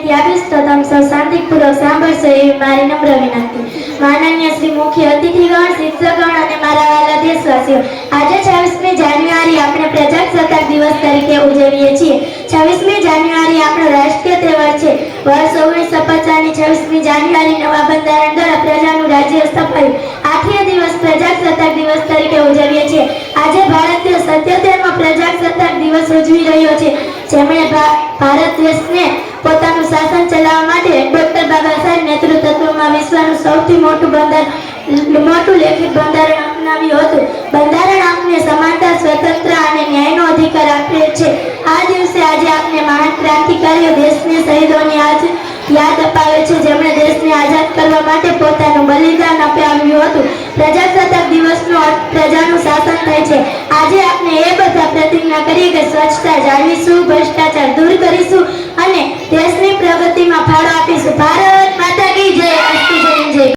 માહિતી આપીશ તો તમે સૌ શાંતિપૂર્વક સાંભળશો એવી મારી નમ્ર વિનંતી। માનનીય શ્રી મુખ્ય અતિથિગણ, શિક્ષકગણ અને મારા વાલા દેશવાસીઓ, આજે 26મી જાન્યુઆરી આપણે પ્રજાસત્તાક દિવસ તરીકે ઉજવીએ છીએ। 26મી જાન્યુઆરી આપણો રાષ્ટ્રીય તહેવાર છે। વર્ષ 1950ની 26મી જાન્યુઆરી નવા બંધારણ દ્વારા પ્રજાનું રાજ્ય સ્થપાયું। આઠમો દિવસ પ્રજાસત્તાક દિવસ તરીકે ઉજવીએ છીએ। આજે ભારત દેશ 77મો પ્રજાસત્તાક દિવસ ઉજવી રહ્યો છે, જેમણે ભારત દેશને પોતાનું શાસન ચલાવવા માટે ડોક્ટર બાબા સાહેબ નેતૃત્વમાં વિશ્વનું સૌથી મોટું લેખિત બંધારણ અપનાવ્યું હતું। બંધારણ આપને સમાનતા, સ્વતંત્ર અને ન્યાયનો અધિકાર આપે છે। આ દિવસે આજે આપને મહાન ક્રાંતિકારીઓ, દેશની શહીદોની યાદ અપાવે છે, જેમણે દેશને આઝાદ કરવા માટે પોતાનું બલિદાન આપ્યું હતું। પ્રજાસત્તાક દિવસનો અર્થ પ્રજાનું શાસન થાય છે। આજે આપણે એ બધા પ્રતિજ્ઞા કરીએ કે સ્વચ્છતા જાળવીશું, ભ્રષ્ટાચાર દૂર કરીશું અને દેશની પ્રગતિમાં ફાળો આપીશું।